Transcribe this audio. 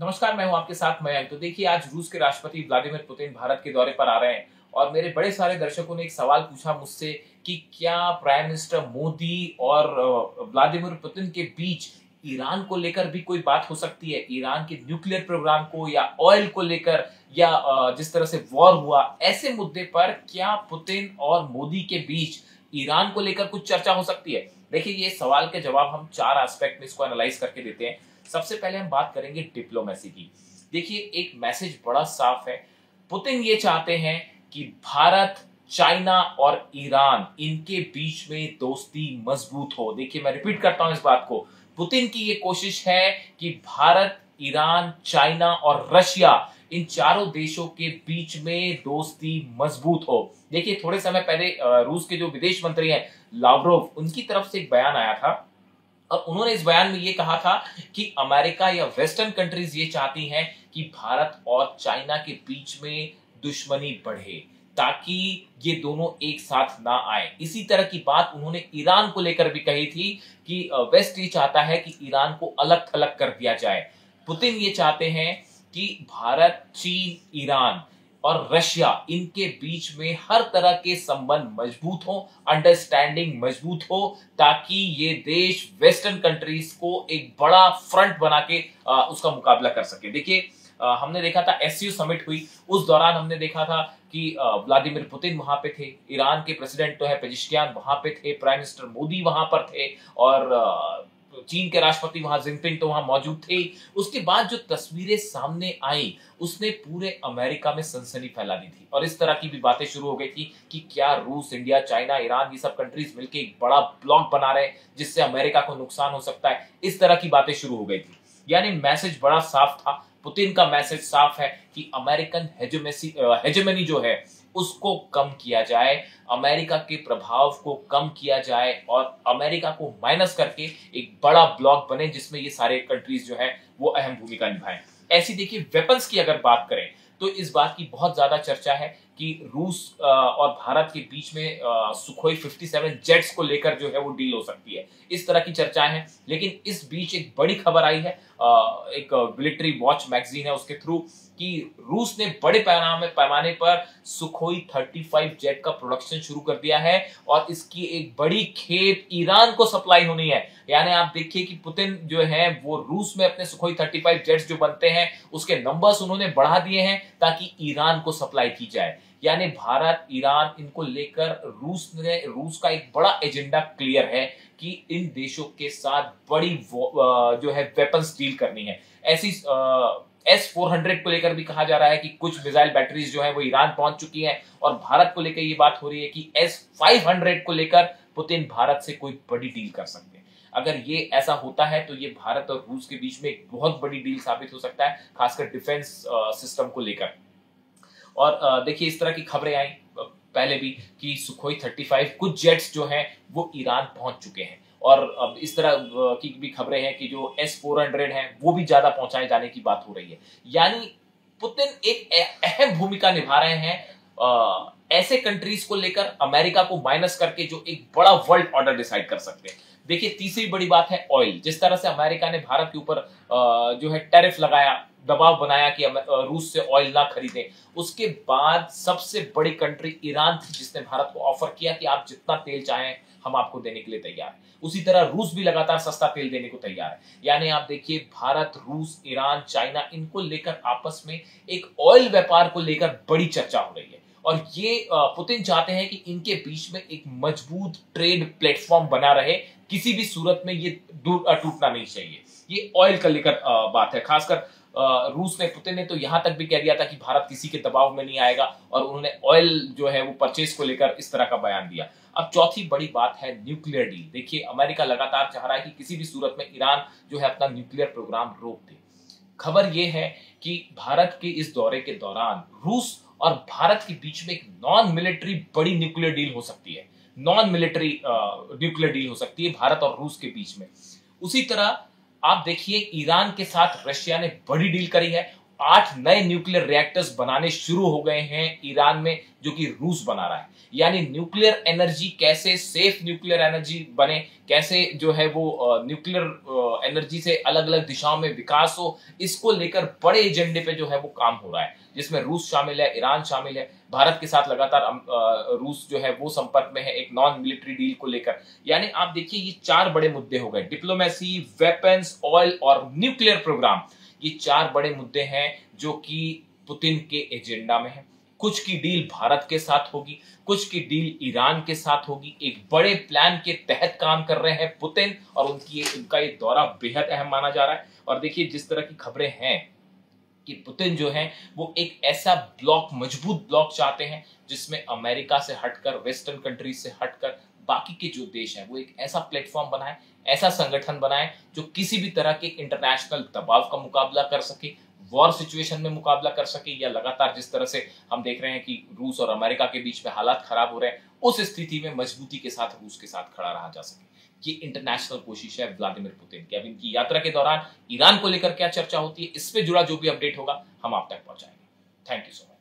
नमस्कार, मैं हूं आपके साथ मयंक। तो देखिए, आज रूस के राष्ट्रपति व्लादिमीर पुतिन भारत के दौरे पर आ रहे हैं और मेरे बड़े सारे दर्शकों ने एक सवाल पूछा मुझसे कि क्या प्राइम मिनिस्टर मोदी और व्लादिमीर पुतिन के बीच ईरान को लेकर भी कोई बात हो सकती है, ईरान के न्यूक्लियर प्रोग्राम को या ऑयल को लेकर, या जिस तरह से वॉर हुआ ऐसे मुद्दे पर क्या पुतिन और मोदी के बीच ईरान को लेकर कुछ चर्चा हो सकती है। देखिए, ये सवाल के जवाब हम चार एस्पेक्ट में इसको एनालाइज करके देते हैं। सबसे पहले हम बात करेंगे डिप्लोमेसी की। देखिए, एक मैसेज बड़ा साफ है। पुतिन ये चाहते हैं कि भारत, चाइना और ईरान, इनके बीच में दोस्ती मजबूत हो। देखिए, मैं रिपीट करता हूं इस बात को। पुतिन की ये कोशिश है कि भारत, ईरान, चाइना और रशिया, इन चारों देशों के बीच में दोस्ती मजबूत हो। देखिए, थोड़े समय पहले रूस के जो विदेश मंत्री हैं लावरोव, उनकी तरफ से एक बयान आया था और उन्होंने इस बयान में ये कहा था कि अमेरिका या वेस्टर्न कंट्रीज ये चाहती हैं कि भारत और चाइना के बीच में दुश्मनी बढ़े ताकि ये दोनों एक साथ ना आए। इसी तरह की बात उन्होंने ईरान को लेकर भी कही थी कि वेस्ट ये चाहता है कि ईरान को अलग थलग कर दिया जाए। पुतिन ये चाहते हैं कि भारत, चीन, ईरान और रशिया, इनके बीच में हर तरह के संबंध मजबूत हो, अंडरस्टैंडिंग मजबूत हो, ताकि ये देश वेस्टर्न कंट्रीज को एक बड़ा फ्रंट बना के उसका मुकाबला कर सके। देखिए, हमने देखा था एससीओ समिट हुई, उस दौरान हमने देखा था कि व्लादिमीर पुतिन वहां पे थे, ईरान के प्रेसिडेंट तो है पेजिशकियान वहां पे थे, प्राइम मिनिस्टर मोदी वहां पर थे और चीन के राष्ट्रपति वहां जिनपिंग तो वहां मौजूद थे। उसके बाद जो तस्वीरें सामने आई, उसने पूरे अमेरिका में सनसनी फैला दी थी और इस तरह की भी बातें शुरू हो गई थी कि क्या रूस, इंडिया, चाइना, ईरान, ये सब कंट्रीज मिलकर एक बड़ा ब्लॉक बना रहे हैं जिससे अमेरिका को नुकसान हो सकता है। इस तरह की बातें शुरू हो गई थी। यानी मैसेज बड़ा साफ था। पुतिन का मैसेज साफ है कि अमेरिकन हेजेमनी जो है उसको कम किया जाए, अमेरिका के प्रभाव को कम किया जाए और अमेरिका को माइनस करके एक बड़ा ब्लॉक बने जिसमें ये सारे कंट्रीज जो है वो अहम भूमिका निभाएं। ऐसी देखिए, वेपन्स की अगर बात करें तो इस बात की बहुत ज्यादा चर्चा है कि रूस और भारत के बीच में सुखोई 57 जेट्स को लेकर जो है वो डील हो सकती है। इस तरह की चर्चाएं हैं। लेकिन इस बीच एक बड़ी खबर आई है, एक मिलिट्री वॉच मैगजीन है, उसके थ्रू, कि रूस ने बड़े पैमाने पर सुखोई 35 जेट का प्रोडक्शन शुरू कर दिया है और इसकी एक बड़ी खेप ईरान को सप्लाई होनी है। यानी आप देखिए कि पुतिन जो है वो रूस में अपने सुखोई 35 जेट्स जो बनते हैं उसके नंबर्स उन्होंने बढ़ा दिए हैं ताकि ईरान को सप्लाई की जाए। यानी भारत, ईरान, इनको लेकर रूस का एक बड़ा एजेंडा क्लियर है कि इन देशों के साथ बड़ी जो है वेपन्स डील करनी है। ऐसी S-400 को लेकर भी कहा जा रहा है कि कुछ मिसाइल बैटरीज जो है वो ईरान पहुंच चुकी हैं और भारत को लेकर ये बात हो रही है कि S-500 को लेकर पुतिन भारत से कोई बड़ी डील कर सकते हैं। अगर ये ऐसा होता है तो ये भारत और रूस के बीच में एक बहुत बड़ी डील साबित हो सकता है, खासकर डिफेंस सिस्टम को लेकर। और देखिए, इस तरह की खबरें आई पहले भी कि सुखोई 35 कुछ जेट्स जो हैं वो ईरान पहुंच चुके हैं और अब इस तरह की भी खबरें हैं कि जो S-400 हैं वो भी ज्यादा पहुंचाए जाने की बात हो रही है। यानी पुतिन एक अहम भूमिका निभा रहे हैं ऐसे कंट्रीज को लेकर, अमेरिका को माइनस करके, जो एक बड़ा वर्ल्ड ऑर्डर डिसाइड कर सकते हैं। देखिए, तीसरी बड़ी बात है ऑयल। जिस तरह से अमेरिका ने भारत के ऊपर जो है टैरिफ लगाया, दबाव बनाया कि रूस से ऑयल ना खरीदें, उसके बाद सबसे बड़ी कंट्री ईरान थी जिसने भारत को ऑफर किया कि आप जितना तेल चाहें हम आपको देने के लिए तैयार हैं। उसी तरह रूस भी लगातार सस्ता तेल देने को तैयार है। यानी आप देखिए, भारत, रूस, ईरान, चाइना, इनको लेकर आपस में एक ऑयल व्यापार को लेकर बड़ी चर्चा हो रही है और ये पुतिन चाहते हैं कि इनके बीच में एक मजबूत ट्रेड प्लेटफॉर्म बना रहे। किसी भी सूरत में ये टूटना नहीं चाहिए। ये ऑयल का लेकर बात है। खासकर रूस ने, पुतिन ने तो यहां तक भी कह दिया था कि भारत किसी के दबाव में नहीं आएगा और उन्होंने ऑयल जो है वो परचेज को लेकर इस तरह का बयान दिया। अब चौथी बड़ी बात है न्यूक्लियर डील। देखिए, अमेरिका लगातार चाह रहा है कि किसी भी सूरत में ईरान जो है अपना न्यूक्लियर प्रोग्राम रोक दे। खबर यह है कि भारत के इस दौरे के दौरान रूस और भारत के बीच में एक नॉन मिलिट्री बड़ी न्यूक्लियर डील हो सकती है। नॉन मिलिट्री न्यूक्लियर डील हो सकती है भारत और रूस के बीच में। उसी तरह आप देखिए, ईरान के साथ रशिया ने बड़ी डील करी है 8 नए न्यूक्लियर रिएक्टर्स बनाने शुरू हो गए हैं ईरान में, जो कि रूस बना रहा है। यानी न्यूक्लियर एनर्जी कैसे सेफ न्यूक्लियर एनर्जी बने, कैसे जो है वो न्यूक्लियर एनर्जी से अलग अलग दिशाओं में विकास हो, इसको लेकर बड़े एजेंडे पे जो है वो काम हो रहा है, जिसमें रूस शामिल है, ईरान शामिल है। भारत के साथ लगातार रूस जो है वो संपर्क में है एक नॉन मिलिट्री डील को लेकर। यानी आप देखिए ये 4 बड़े मुद्दे हो गए, डिप्लोमेसी, वेपन्स, ऑयल और न्यूक्लियर प्रोग्राम। ये 4 बड़े मुद्दे हैं जो कि पुतिन के एजेंडा में है। कुछ की डील भारत के साथ होगी, कुछ की डील ईरान के साथ होगी। एक बड़े प्लान के तहत काम कर रहे हैं पुतिन, और उनका ये दौरा बेहद अहम माना जा रहा है। और देखिए जिस तरह की खबरें हैं कि पुतिन जो है वो एक ऐसा ब्लॉक, मजबूत ब्लॉक चाहते हैं जिसमें अमेरिका से हटकर, वेस्टर्न कंट्रीज से हटकर बाकी के जो देश हैं वो एक ऐसा प्लेटफॉर्म बनाए, ऐसा संगठन बनाए जो किसी भी तरह के इंटरनेशनल दबाव का मुकाबला कर सके, वॉर सिचुएशन में मुकाबला कर सके, या लगातार जिस तरह से हम देख रहे हैं कि रूस और अमेरिका के बीच में हालात खराब हो रहे हैं, उस स्थिति में मजबूती के साथ रूस के साथ खड़ा रहा जा सके। ये इंटरनेशनल कोशिश है व्लादिमीर पुतिन की। अब इनकी यात्रा के दौरान ईरान को लेकर क्या चर्चा होती है, इस पे जुड़ा जो भी अपडेट होगा हम आप तक पहुंचाएंगे। Thank you so much.